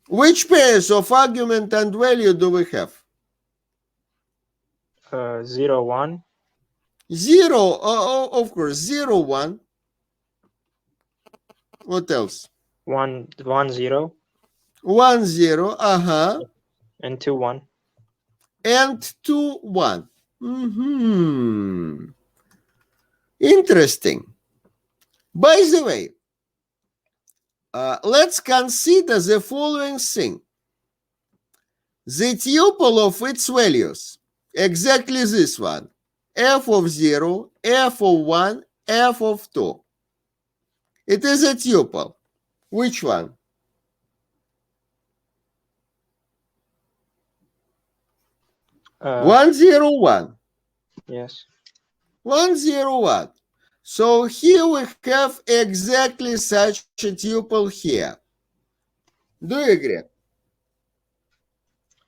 Which pairs of argument and value do we have? 0, 1. 0, of course, 0, 1. What else? 1, 1, 0. 1, 0, And 2, 1. And 2, 1. Interesting. By the way, let's consider the following thing. The tuple of its values, exactly this one, f of 0, f of 1, f of 2. It is a tuple. Which one? 1, 0, 1. Yes. 1, 0, 1. So here we have exactly such a tuple here. Do you agree?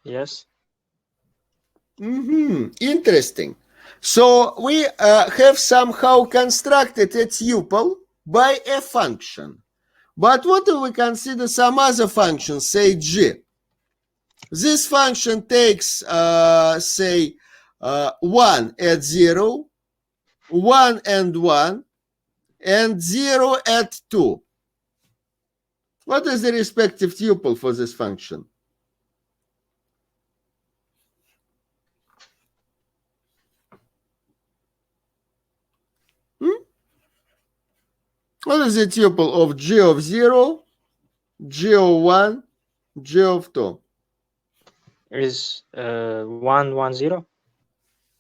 Yes. Interesting. So we have somehow constructed a tuple by a function. But what if we consider some other function, say g? This function takes, say, 1 at 0, 1 and 1, and 0 at 2. What is the respective tuple for this function? What is the tuple of g of 0, g of 1, g of 2? Is 1, 1, 0.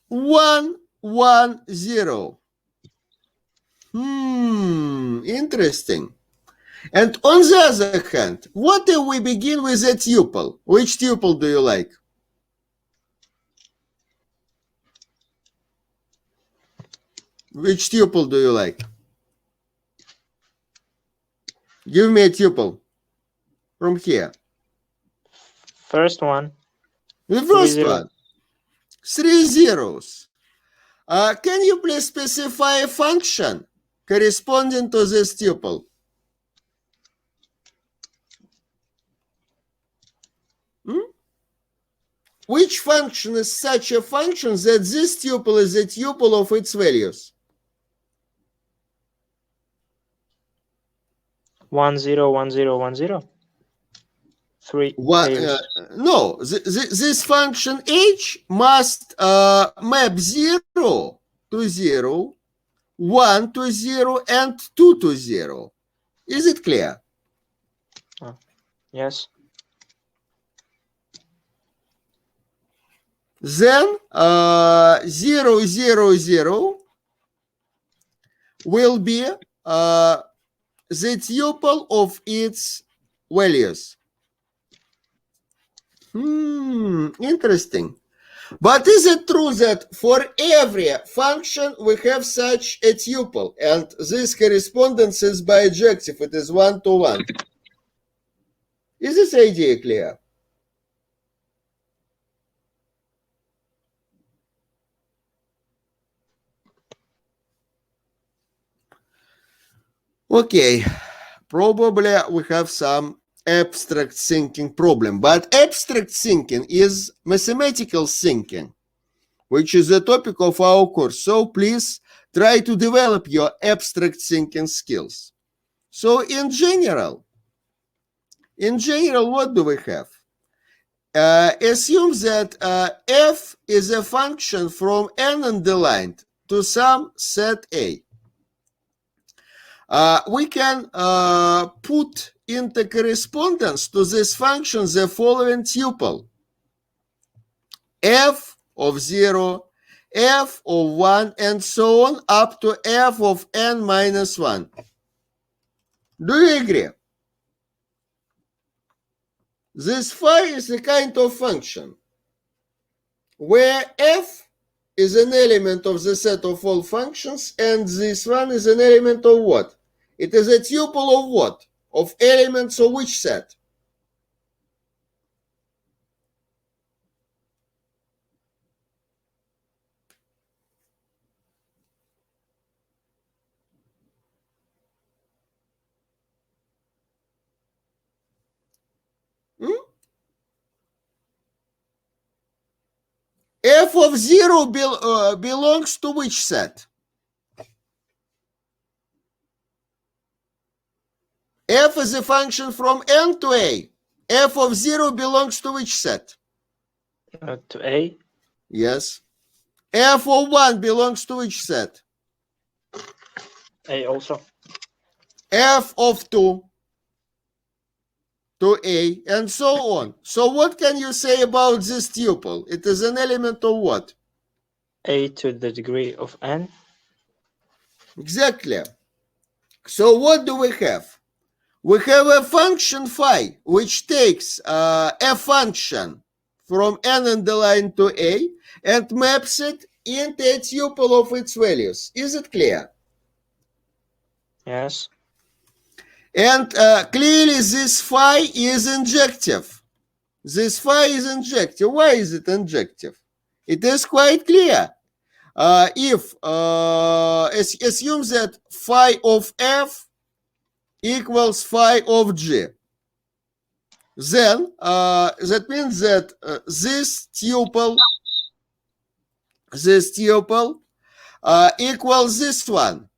1, 1, 0. Interesting. And on the other hand, what if we begin with a tuple? Which tuple do you like? Which tuple do you like? Give me a tuple from here. First one. The first 3, 0. one. 3 zeros. Can you please specify a function corresponding to this tuple? Which function is such a function that this tuple is a tuple of its values? 1, 0, 1, 0, 1, 0. 3 pairs. No, this function h must map 0 to 0, 1 to 0, and 2 to 0. Is it clear? Yes. Then 0, 0, 0 will be the tuple of its values. Interesting. But is it true that for every function we have such a tuple, and this correspondence is bijective, it is 1 to 1? Is this idea clear? Okay, probably we have some abstract thinking problem, but abstract thinking is mathematical thinking, which is the topic of our course. So please try to develop your abstract thinking skills. So in general, what do we have? Assume that f is a function from n underlined to some set A. We can put into correspondence to this function the following tuple: f of 0, f of 1, and so on up to f of n minus 1. Do you agree? This phi is a kind of function where f is an element of the set of all functions, and this one is an element of what? It is a tuple of what? Of elements of which set? F of 0 belongs to which set? F is a function from n to a. F of 0 belongs to which set? To A. Yes. F of 1 belongs to which set? A also. F of 2 to A, and so on. So what can you say about this tuple? It is an element of what? A to the degree of n. Exactly. So what do we have? We have a function phi, which takes a function from n underline to a and maps it into a tuple of its values. Is it clear? Yes. And clearly this phi is injective. This phi is injective. Why is it injective? It is quite clear. If assume that phi of f equals phi of g, then that means that this tuple equals this one,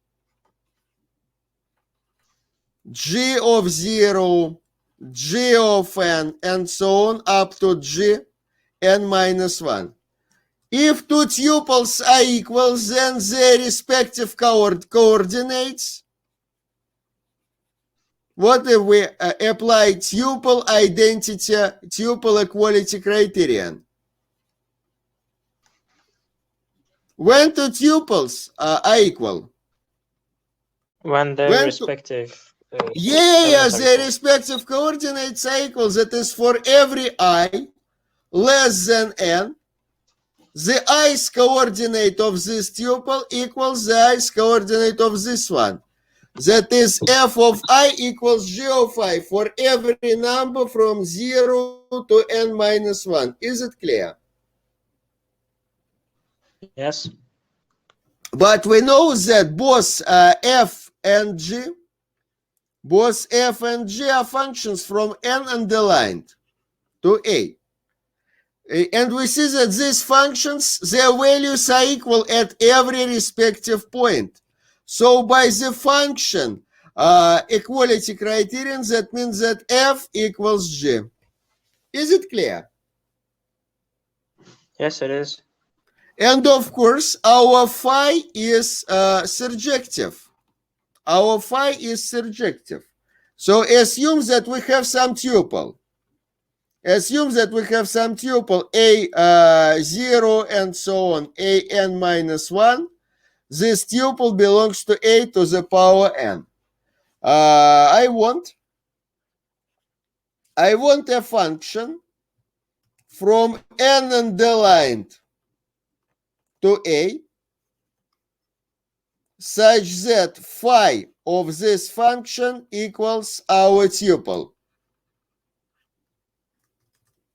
g of 0, g of n, and so on up to g n minus 1. If two tuples are equal, then their respective coordinates. What if we apply tuple identity, tuple equality criterion? When two tuples are equal? When their respective their respective coordinates are equal. That is, for every I less than n, the i's coordinate of this tuple equals the i's coordinate of this one. That is, f of I equals g of I for every number from 0 to n minus 1. Is it clear? Yes. But we know that both f and g are functions from n underlined to a. And we see that these functions, their values are equal at every respective point. So by the function equality criterion, that means that f equals g. Is it clear? Yes, it is. And of course, our phi is surjective. Our phi is surjective. So assume that we have some tuple. Assume that we have some tuple a 0 and so on, a n minus 1. This tuple belongs to a to the power n. I want a function from n underlined to a such that phi of this function equals our tuple.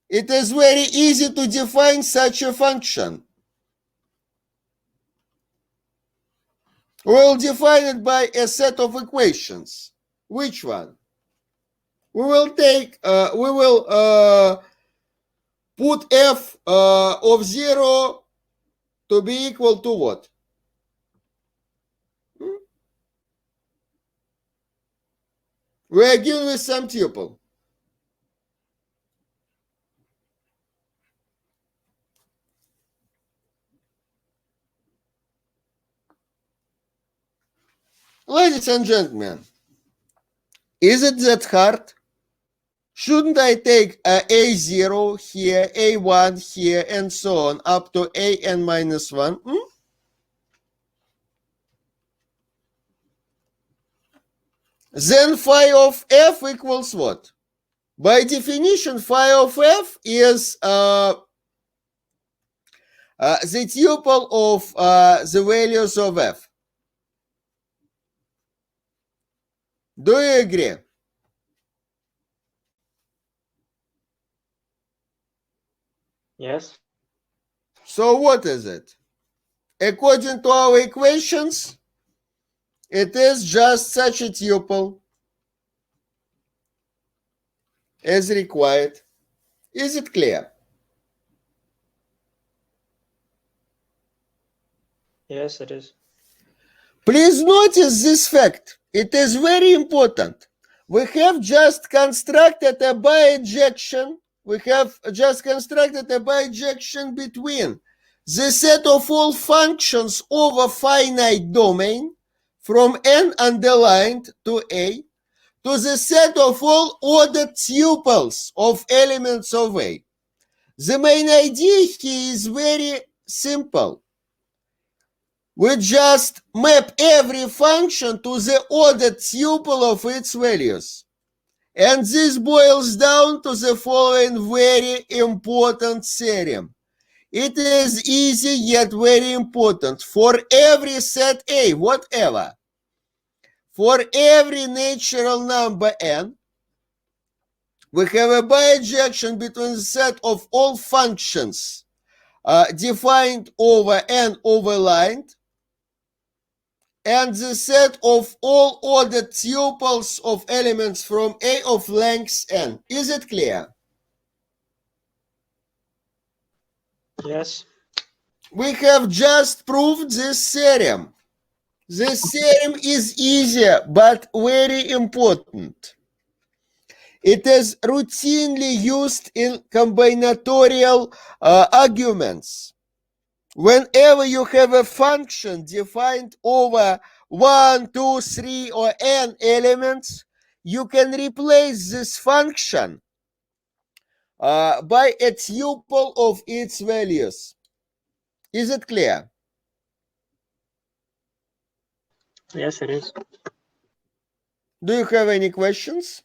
It is very easy to define such a function. We'll define it by a set of equations. Which one? We will take, put f of 0 to be equal to what? We are given with some tuple. Ladies and gentlemen, is it that hard? Shouldn't I take a0 here, a1 here, and so on, up to an minus 1? Then phi of f equals what? By definition, phi of f is the tuple of the values of f. Do you agree? Yes. So what is it? According to our equations, it is just such a tuple as required. Is it clear? Yes, it is. Please notice this fact. It is very important. We have just constructed a bijection. We have just constructed a bijection between the set of all functions over finite domain from n underlined to a to the set of all ordered tuples of elements of a. The main idea here is very simple. We just map every function to the ordered tuple of its values. And this boils down to the following very important theorem. It is easy yet very important. For every set A, whatever, for every natural number n, we have a bijection between the set of all functions defined over n overlined and the set of all ordered tuples of elements from A of length n. Is it clear? Yes. We have just proved this theorem. This theorem is easier but very important. It is routinely used in combinatorial arguments. Whenever you have a function defined over 1, 2, 3, or n elements, you can replace this function by a tuple of its values. Is it clear? Yes, it is. Do you have any questions?